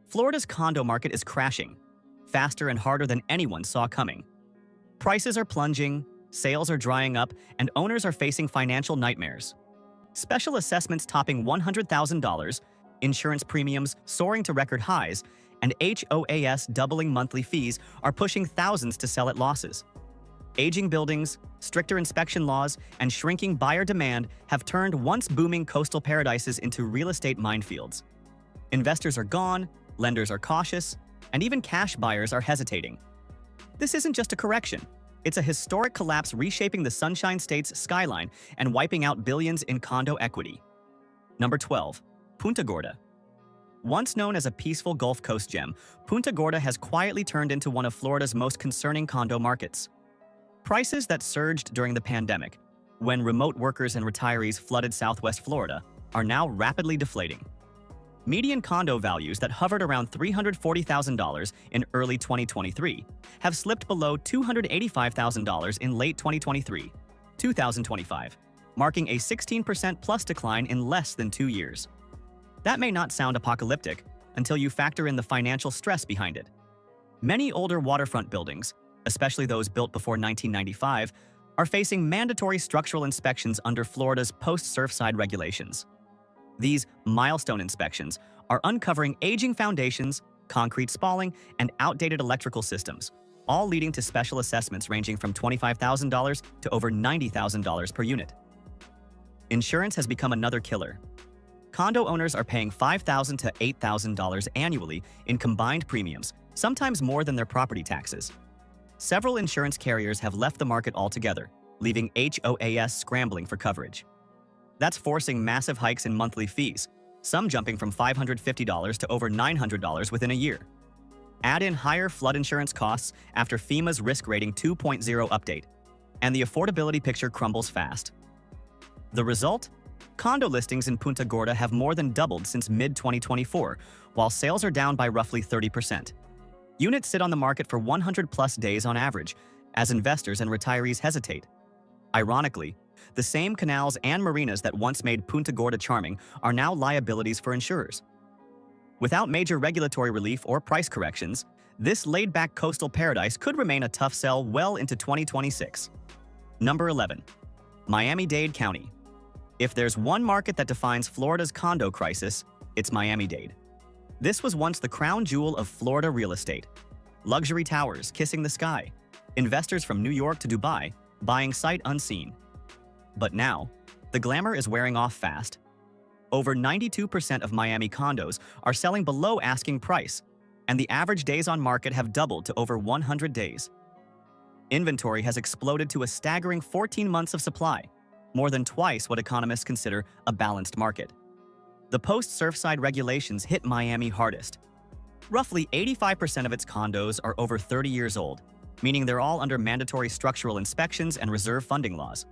Florida's condo market is crashing, faster and harder than anyone saw coming. Prices are plunging, sales are drying up, and owners are facing financial nightmares. Special assessments topping $100,000, insurance premiums soaring to record highs, and HOAS doubling monthly fees are pushing thousands to sell at losses. Aging buildings, stricter inspection laws, and shrinking buyer demand have turned once booming coastal paradises into real estate minefields. Investors are gone, lenders are cautious, and even cash buyers are hesitating. This isn't just a correction. It's a historic collapse reshaping the Sunshine State's skyline and wiping out billions in condo equity. Number 12. Punta Gorda. Once known as a peaceful Gulf Coast gem, Punta Gorda has quietly turned into one of Florida's most concerning condo markets. Prices that surged during the pandemic, when remote workers and retirees flooded Southwest Florida, are now rapidly deflating. Median condo values that hovered around $340,000 in early 2023 have slipped below $285,000 in late 2025, marking a 16% plus decline in less than 2 years. That may not sound apocalyptic until you factor in the financial stress behind it. Many older waterfront buildings, especially those built before 1995, are facing mandatory structural inspections under Florida's post-Surfside regulations. These milestone inspections are uncovering aging foundations, concrete spalling, and outdated electrical systems, all leading to special assessments ranging from $25,000 to over $90,000 per unit. Insurance has become another killer. Condo owners are paying $5,000 to $8,000 annually in combined premiums, sometimes more than their property taxes. Several insurance carriers have left the market altogether, leaving HOAS scrambling for coverage. That's forcing massive hikes in monthly fees, some jumping from $550 to over $900 within a year. Add in higher flood insurance costs after FEMA's Risk Rating 2.0 update, and the affordability picture crumbles fast. The result? Condo listings in Punta Gorda have more than doubled since mid-2024, while sales are down by roughly 30%. Units sit on the market for 100-plus days on average, as investors and retirees hesitate. Ironically, the same canals and marinas that once made Punta Gorda charming are now liabilities for insurers. Without major regulatory relief or price corrections, this laid-back coastal paradise could remain a tough sell well into 2026. Number 11. Miami-Dade County. If there's one market that defines Florida's condo crisis, it's Miami-Dade. This was once the crown jewel of Florida real estate. Luxury towers kissing the sky, investors from New York to Dubai buying sight unseen. But now, the glamour is wearing off fast. Over 92% of Miami condos are selling below asking price, and the average days on market have doubled to over 100 days. Inventory has exploded to a staggering 14 months of supply, more than twice what economists consider a balanced market. The post-Surfside regulations hit Miami hardest. Roughly 85% of its condos are over 30 years old, meaning they're all under mandatory structural inspections and reserve funding laws.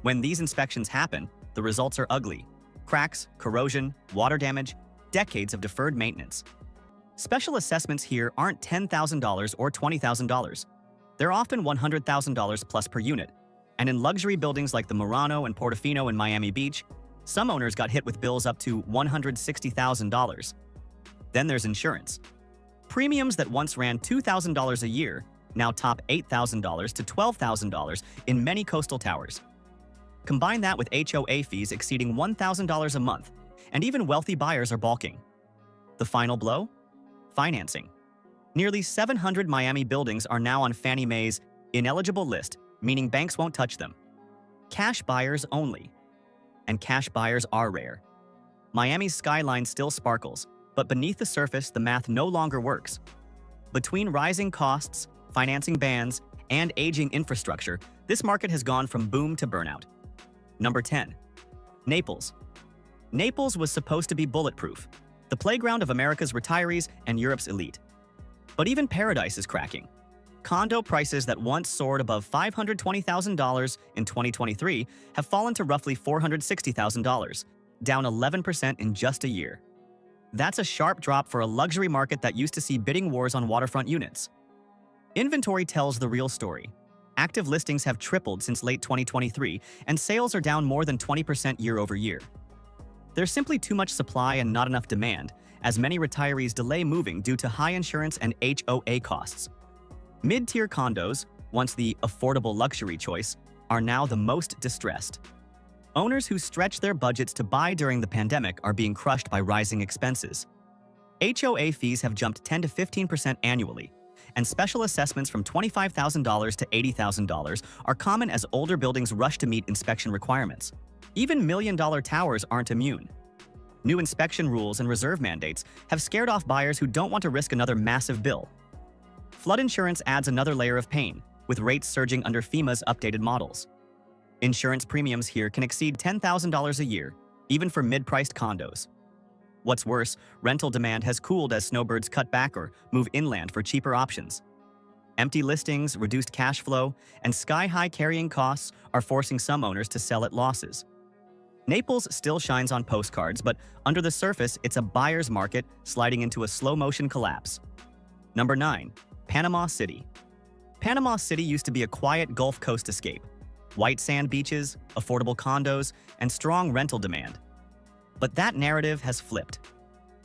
When these inspections happen, the results are ugly. Cracks, corrosion, water damage, decades of deferred maintenance. Special assessments here aren't $10,000 or $20,000. They're often $100,000 plus per unit. And in luxury buildings like the Murano and Portofino in Miami Beach, some owners got hit with bills up to $160,000. Then there's insurance. Premiums that once ran $2,000 a year now top $8,000 to $12,000 in many coastal towers. Combine that with HOA fees exceeding $1,000 a month, and even wealthy buyers are balking. The final blow? Financing. Nearly 700 Miami buildings are now on Fannie Mae's ineligible list, meaning banks won't touch them. Cash buyers only. And cash buyers are rare. Miami's skyline still sparkles, but beneath the surface, the math no longer works. Between rising costs, financing bans, and aging infrastructure, this market has gone from boom to burnout. Number 10. Naples. Naples was supposed to be bulletproof, the playground of America's retirees and Europe's elite. But even paradise is cracking. Condo prices that once soared above $520,000 in 2023 have fallen to roughly $460,000, down 11% in just a year. That's a sharp drop for a luxury market that used to see bidding wars on waterfront units. Inventory tells the real story. Active listings have tripled since late 2023, and sales are down more than 20% year over year. There's simply too much supply and not enough demand, as many retirees delay moving due to high insurance and HOA costs. Mid-tier condos, once the affordable luxury choice, are now the most distressed. Owners who stretched their budgets to buy during the pandemic are being crushed by rising expenses. HOA fees have jumped 10 to 15% annually, and special assessments from $25,000 to $80,000 are common as older buildings rush to meet inspection requirements. Even million-dollar towers aren't immune. New inspection rules and reserve mandates have scared off buyers who don't want to risk another massive bill. Flood insurance adds another layer of pain, with rates surging under FEMA's updated models. Insurance premiums here can exceed $10,000 a year, even for mid-priced condos. What's worse, rental demand has cooled as snowbirds cut back or move inland for cheaper options. Empty listings, reduced cash flow, and sky-high carrying costs are forcing some owners to sell at losses. Naples still shines on postcards, but under the surface, it's a buyer's market sliding into a slow-motion collapse. Number 9. Panama City. Panama City used to be a quiet Gulf Coast escape. White sand beaches, affordable condos, and strong rental demand. But that narrative has flipped.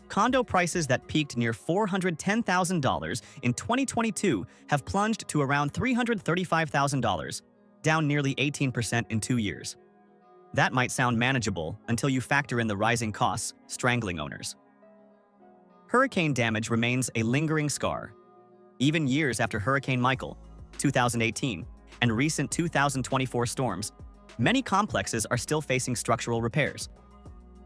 Condo prices that peaked near $410,000 in 2022 have plunged to around $335,000, down nearly 18% in 2 years. That might sound manageable until you factor in the rising costs strangling owners. Hurricane damage remains a lingering scar. Even years after Hurricane Michael, 2018, and recent 2024 storms, many complexes are still facing structural repairs.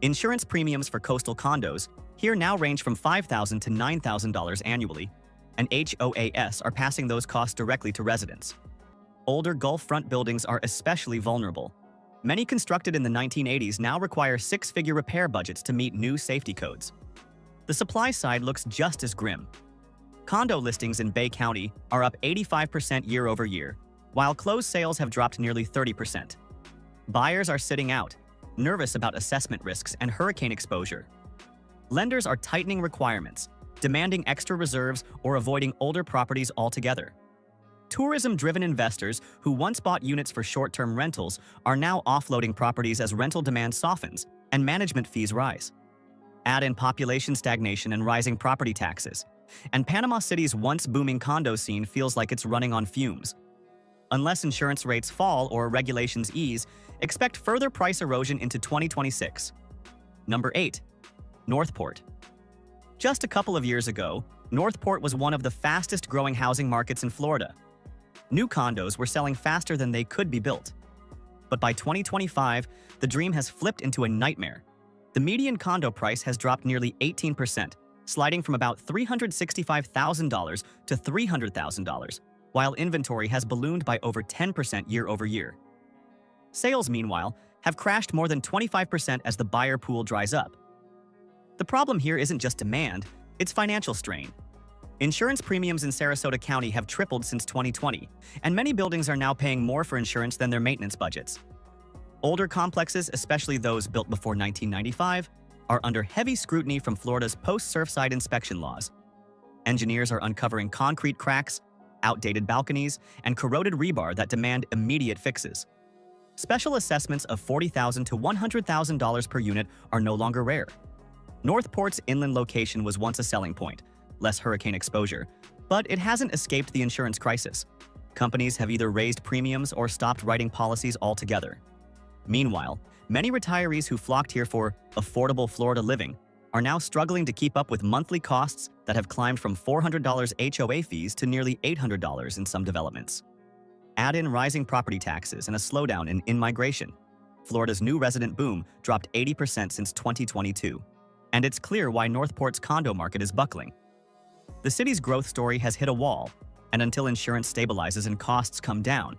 Insurance premiums for coastal condos here now range from $5,000 to $9,000 annually, and HOAs are passing those costs directly to residents. Older Gulf front buildings are especially vulnerable. Many constructed in the 1980s now require six-figure repair budgets to meet new safety codes. The supply side looks just as grim. Condo listings in Bay County are up 85% year over year, while closed sales have dropped nearly 30%. Buyers are sitting out, nervous about assessment risks and hurricane exposure. Lenders are tightening requirements, demanding extra reserves or avoiding older properties altogether. Tourism-driven investors who once bought units for short-term rentals are now offloading properties as rental demand softens and management fees rise. Add in population stagnation and rising property taxes, and Panama City's once booming condo scene feels like it's running on fumes. Unless insurance rates fall or regulations ease, expect further price erosion into 2026. Number 8. Northport. Just a couple of years ago, Northport was one of the fastest-growing housing markets in Florida. New condos were selling faster than they could be built. But by 2025, the dream has flipped into a nightmare. The median condo price has dropped nearly 18%, sliding from about $365,000 to $300,000, while inventory has ballooned by over 10% year over year. Sales, meanwhile, have crashed more than 25% as the buyer pool dries up. The problem here isn't just demand, it's financial strain. Insurance premiums in Sarasota County have tripled since 2020, and many buildings are now paying more for insurance than their maintenance budgets. Older complexes, especially those built before 1995, are under heavy scrutiny from Florida's post-Surfside inspection laws. Engineers are uncovering concrete cracks, outdated balconies, and corroded rebar that demand immediate fixes. Special assessments of $40,000 to $100,000 per unit are no longer rare. Northport's inland location was once a selling point, less hurricane exposure, but it hasn't escaped the insurance crisis. Companies have either raised premiums or stopped writing policies altogether. Meanwhile, many retirees who flocked here for affordable Florida living are now struggling to keep up with monthly costs that have climbed from $400 HOA fees to nearly $800 in some developments. Add in rising property taxes and a slowdown in in-migration. Florida's new resident boom dropped 80% since 2022, and it's clear why Northport's condo market is buckling. The city's growth story has hit a wall, and until insurance stabilizes and costs come down,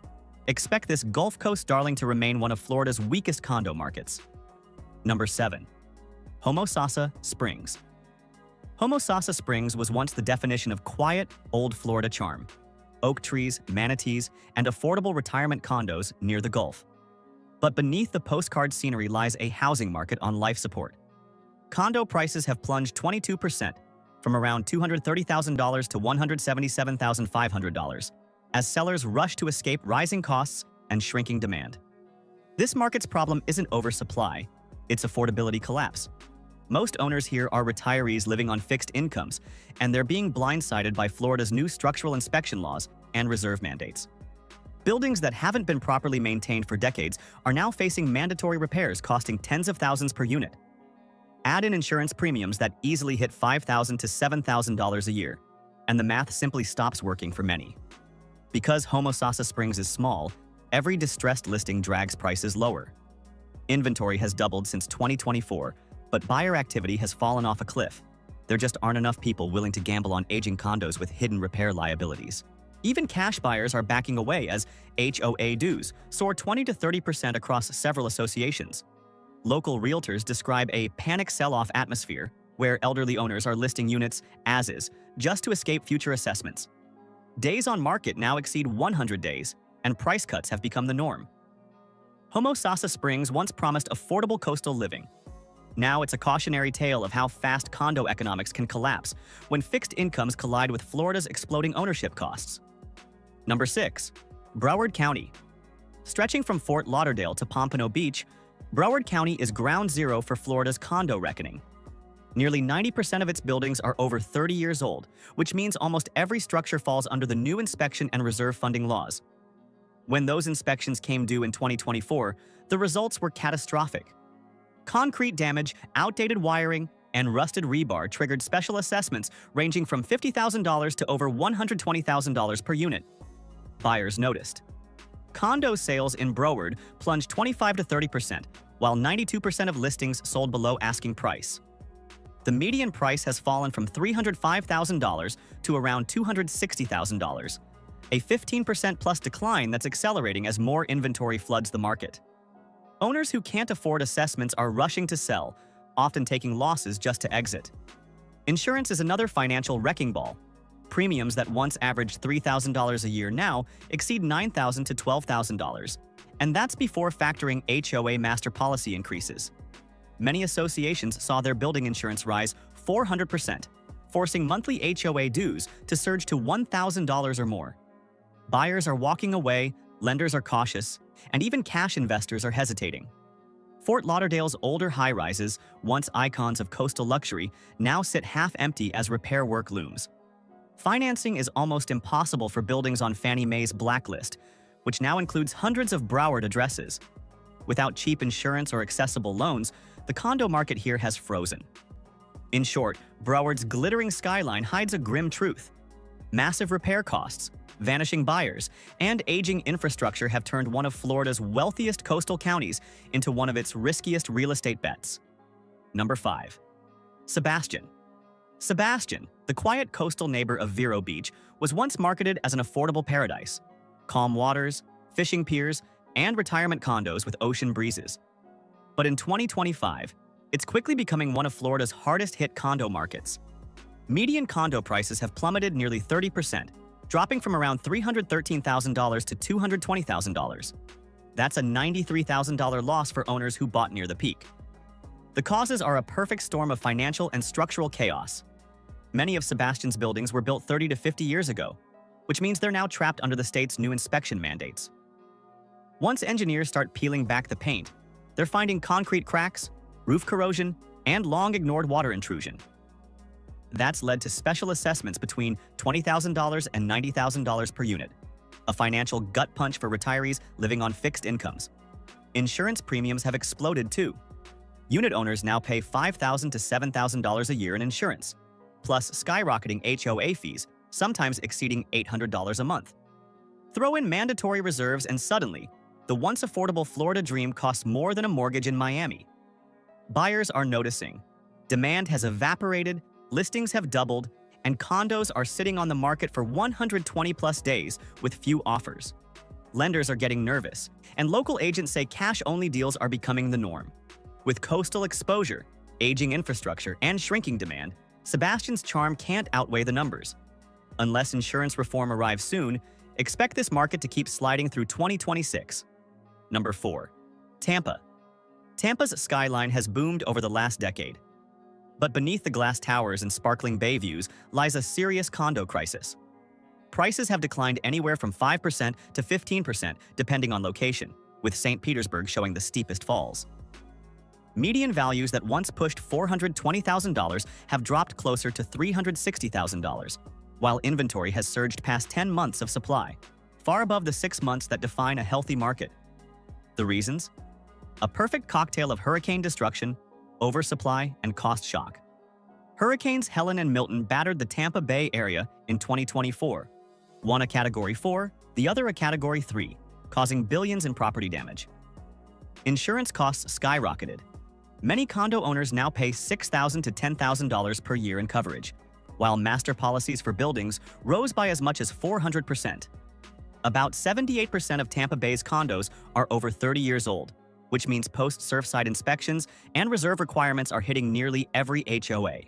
expect this Gulf Coast darling to remain one of Florida's weakest condo markets. Number 7. Homosassa Springs. Homosassa Springs was once the definition of quiet, old Florida charm. Oak trees, manatees, and affordable retirement condos near the Gulf. But beneath the postcard scenery lies a housing market on life support. Condo prices have plunged 22%, from around $230,000 to $177,500, as sellers rush to escape rising costs and shrinking demand. This market's problem isn't oversupply, it's affordability collapse. Most owners here are retirees living on fixed incomes, and they're being blindsided by Florida's new structural inspection laws and reserve mandates. Buildings that haven't been properly maintained for decades are now facing mandatory repairs costing tens of thousands per unit. Add in insurance premiums that easily hit $5,000 to $7,000 a year, and the math simply stops working for many. Because Homosassa Springs is small, every distressed listing drags prices lower. Inventory has doubled since 2024, but buyer activity has fallen off a cliff. There just aren't enough people willing to gamble on aging condos with hidden repair liabilities. Even cash buyers are backing away as HOA dues soar 20 to 30% across several associations. Local realtors describe a panic sell-off atmosphere where elderly owners are listing units as is just to escape future assessments. Days on market now exceed 100 days, and price cuts have become the norm. Homosassa Springs once promised affordable coastal living. Now it's a cautionary tale of how fast condo economics can collapse when fixed incomes collide with Florida's exploding ownership costs. Number 6. Broward County. Stretching from Fort Lauderdale to Pompano Beach, Broward County is ground zero for Florida's condo reckoning. Nearly 90% of its buildings are over 30 years old, which means almost every structure falls under the new inspection and reserve funding laws. When those inspections came due in 2024, the results were catastrophic. Concrete damage, outdated wiring, and rusted rebar triggered special assessments ranging from $50,000 to over $120,000 per unit. Buyers noticed. Condo sales in Broward plunged 25 to 30%, while 92% of listings sold below asking price. The median price has fallen from $305,000 to around $260,000, a 15% plus decline that's accelerating as more inventory floods the market. Owners who can't afford assessments are rushing to sell, often taking losses just to exit. Insurance is another financial wrecking ball. Premiums that once averaged $3,000 a year now exceed $9,000 to $12,000, and that's before factoring HOA master policy increases. Many associations saw their building insurance rise 400%, forcing monthly HOA dues to surge to $1,000 or more. Buyers are walking away, lenders are cautious, and even cash investors are hesitating. Fort Lauderdale's older high-rises, once icons of coastal luxury, now sit half-empty as repair work looms. Financing is almost impossible for buildings on Fannie Mae's blacklist, which now includes hundreds of Broward addresses. Without cheap insurance or accessible loans, the condo market here has frozen. In short, Broward's glittering skyline hides a grim truth. Massive repair costs, vanishing buyers, and aging infrastructure have turned one of Florida's wealthiest coastal counties into one of its riskiest real estate bets. Number 5. Sebastian. Sebastian, the quiet coastal neighbor of Vero Beach, was once marketed as an affordable paradise. Calm waters, fishing piers, and retirement condos with ocean breezes. But in 2025, it's quickly becoming one of Florida's hardest-hit condo markets. Median condo prices have plummeted nearly 30%, dropping from around $313,000 to $220,000. That's a $93,000 loss for owners who bought near the peak. The causes are a perfect storm of financial and structural chaos. Many of Sebastian's buildings were built 30 to 50 years ago, which means they're now trapped under the state's new inspection mandates. Once engineers start peeling back the paint, they're finding concrete cracks, roof corrosion, and long-ignored water intrusion. That's led to special assessments between $20,000 and $90,000 per unit, a financial gut punch for retirees living on fixed incomes. Insurance premiums have exploded too. Unit owners now pay $5,000 to $7,000 a year in insurance, plus skyrocketing HOA fees, sometimes exceeding $800 a month. Throw in mandatory reserves and suddenly, the once affordable Florida dream costs more than a mortgage in Miami. Buyers are noticing. Demand has evaporated, listings have doubled, and condos are sitting on the market for 120-plus days with few offers. Lenders are getting nervous, and local agents say cash-only deals are becoming the norm. With coastal exposure, aging infrastructure, and shrinking demand, Sebastian's charm can't outweigh the numbers. Unless insurance reform arrives soon, expect this market to keep sliding through 2026. Number 4. Tampa. Tampa's skyline has boomed over the last decade. But beneath the glass towers and sparkling bay views lies a serious condo crisis. Prices have declined anywhere from 5% to 15% depending on location, with St. Petersburg showing the steepest falls. Median values that once pushed $420,000 have dropped closer to $360,000, while inventory has surged past 10 months of supply, far above the 6 months that define a healthy market. The reasons? A perfect cocktail of hurricane destruction, oversupply, and cost shock. Hurricanes Helen and Milton battered the Tampa Bay area in 2024, one a Category 4, the other a Category 3, causing billions in property damage. Insurance costs skyrocketed. Many condo owners now pay $6,000 to $10,000 per year in coverage, while master policies for buildings rose by as much as 400%. About 78% of Tampa Bay's condos are over 30 years old, which means post-Surfside inspections and reserve requirements are hitting nearly every HOA.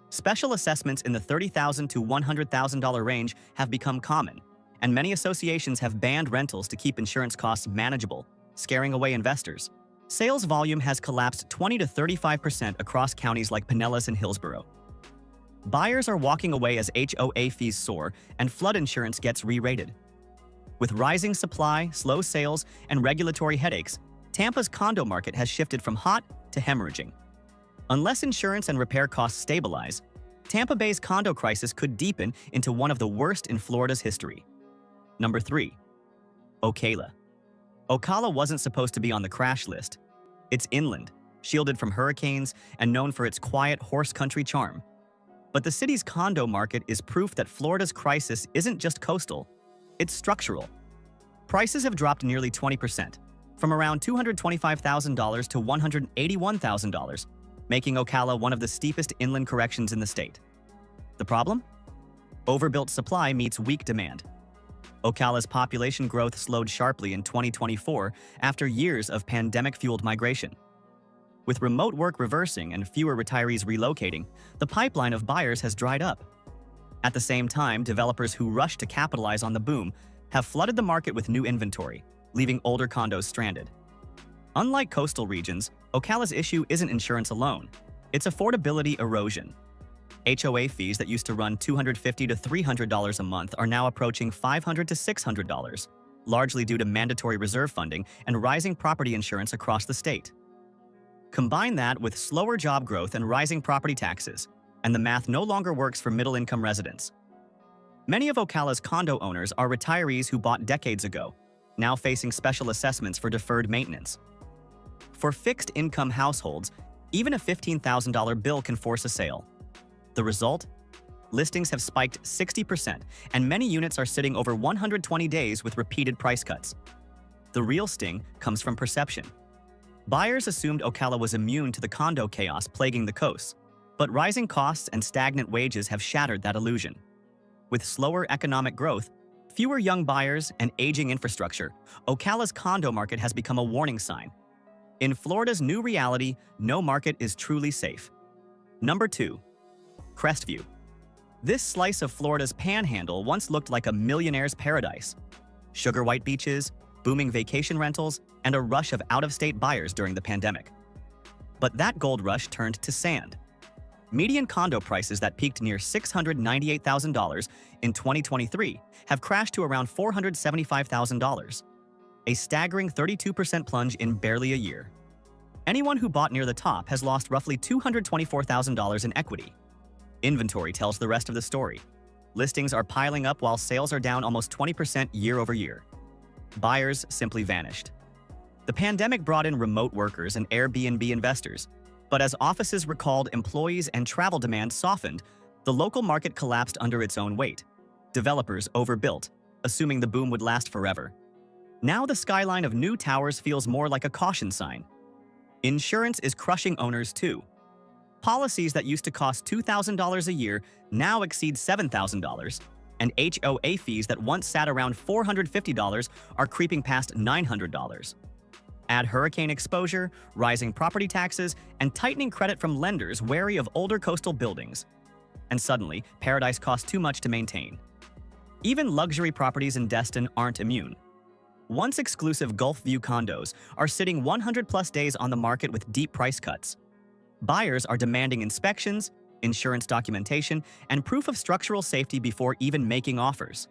Special assessments in the $30,000 to $100,000 range have become common, and many associations have banned rentals to keep insurance costs manageable, scaring away investors. Sales volume has collapsed 20 to 35% across counties like Pinellas and Hillsborough. Buyers are walking away as HOA fees soar and flood insurance gets re-rated. With rising supply, slow sales, and regulatory headaches, Tampa's condo market has shifted from hot to hemorrhaging. Unless insurance and repair costs stabilize, Tampa Bay's condo crisis could deepen into one of the worst in Florida's history. Number 3. Ocala. Ocala wasn't supposed to be on the crash list. It's inland, shielded from hurricanes, and known for its quiet horse country charm. But the city's condo market is proof that Florida's crisis isn't just coastal, it's structural. Prices have dropped nearly 20%, from around $225,000 to $181,000, making Ocala one of the steepest inland corrections in the state. The problem? Overbuilt supply meets weak demand. Ocala's population growth slowed sharply in 2024 after years of pandemic-fueled migration. With remote work reversing and fewer retirees relocating, the pipeline of buyers has dried up. At the same time, developers who rushed to capitalize on the boom have flooded the market with new inventory, leaving older condos stranded. Unlike coastal regions, Ocala's issue isn't insurance alone. It's affordability erosion. HOA fees that used to run $250 to $300 a month are now approaching $500 to $600, largely due to mandatory reserve funding and rising property insurance across the state. Combine that with slower job growth and rising property taxes, and the math no longer works for middle-income residents. Many of Ocala's condo owners are retirees who bought decades ago, now facing special assessments for deferred maintenance. For fixed-income households, even a $15,000 bill can force a sale. The result? Listings have spiked 60%, and many units are sitting over 120 days with repeated price cuts. The real sting comes from perception. Buyers assumed Ocala was immune to the condo chaos plaguing the coast, but rising costs and stagnant wages have shattered that illusion. With slower economic growth, fewer young buyers, and aging infrastructure, Ocala's condo market has become a warning sign. In Florida's new reality, no market is truly safe. Number 2. Crestview. This slice of Florida's panhandle once looked like a millionaire's paradise. Sugar white beaches, booming vacation rentals, and a rush of out-of-state buyers during the pandemic. But that gold rush turned to sand. Median condo prices that peaked near $698,000 in 2023 have crashed to around $475,000, a staggering 32% plunge in barely a year. Anyone who bought near the top has lost roughly $224,000 in equity. Inventory tells the rest of the story. Listings are piling up while sales are down almost 20% year over year. Buyers simply vanished. The pandemic brought in remote workers and Airbnb investors, but as offices recalled employees and travel demand softened, the local market collapsed under its own weight. Developers overbuilt, assuming the boom would last forever. Now the skyline of new towers feels more like a caution sign. Insurance is crushing owners too. Policies that used to cost $2,000 a year now exceed $7,000, and HOA fees that once sat around $450 are creeping past $900. Add hurricane exposure, rising property taxes, and tightening credit from lenders wary of older coastal buildings. And suddenly, paradise costs too much to maintain. Even luxury properties in Destin aren't immune. Once exclusive Gulf View condos are sitting 100+ days on the market with deep price cuts. Buyers are demanding inspections, insurance documentation, and proof of structural safety before even making offers.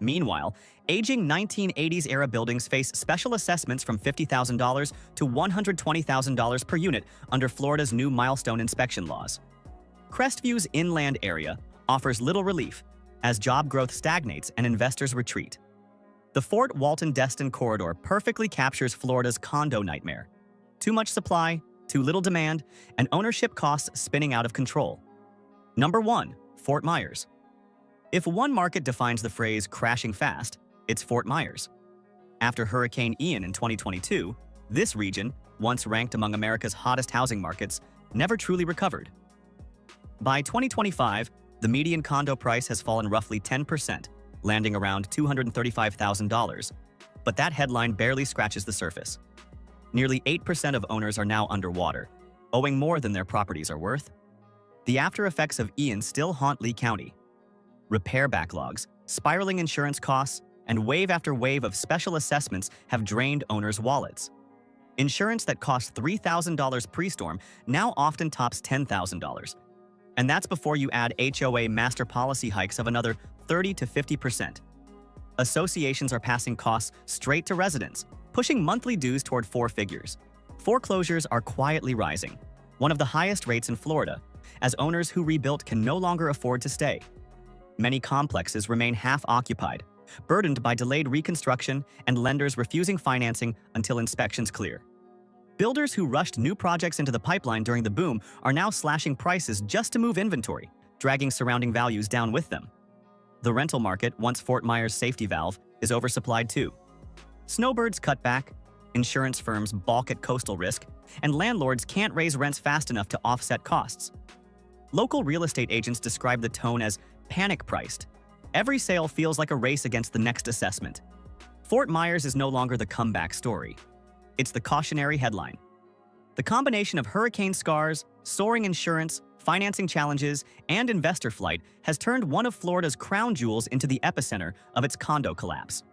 Meanwhile, aging 1980s-era buildings face special assessments from $50,000 to $120,000 per unit under Florida's new milestone inspection laws. Crestview's inland area offers little relief as job growth stagnates and investors retreat. The Fort Walton-Destin corridor perfectly captures Florida's condo nightmare. Too much supply, too little demand, and ownership costs spinning out of control. Number 1. Fort Myers. If one market defines the phrase crashing fast, it's Fort Myers. After Hurricane Ian in 2022, this region, once ranked among America's hottest housing markets, never truly recovered. By 2025, the median condo price has fallen roughly 10%, landing around $235,000. But that headline barely scratches the surface. Nearly 8% of owners are now underwater, owing more than their properties are worth. The after effects of Ian still haunt Lee County. Repair backlogs, spiraling insurance costs, and wave after wave of special assessments have drained owners' wallets. Insurance that cost $3,000 pre-storm now often tops $10,000. And that's before you add HOA master policy hikes of another 30 to 50%. Associations are passing costs straight to residents, pushing monthly dues toward 4 figures. Foreclosures are quietly rising, one of the highest rates in Florida, as owners who rebuilt can no longer afford to stay. Many complexes remain half-occupied, burdened by delayed reconstruction and lenders refusing financing until inspections clear. Builders who rushed new projects into the pipeline during the boom are now slashing prices just to move inventory, dragging surrounding values down with them. The rental market, once Fort Myers' safety valve, is oversupplied too. Snowbirds cut back, insurance firms balk at coastal risk, and landlords can't raise rents fast enough to offset costs. Local real estate agents describe the tone as panic-priced. Every sale feels like a race against the next assessment. Fort Myers is no longer the comeback story. It's the cautionary headline. The combination of hurricane scars, soaring insurance, financing challenges, and investor flight has turned one of Florida's crown jewels into the epicenter of its condo collapse.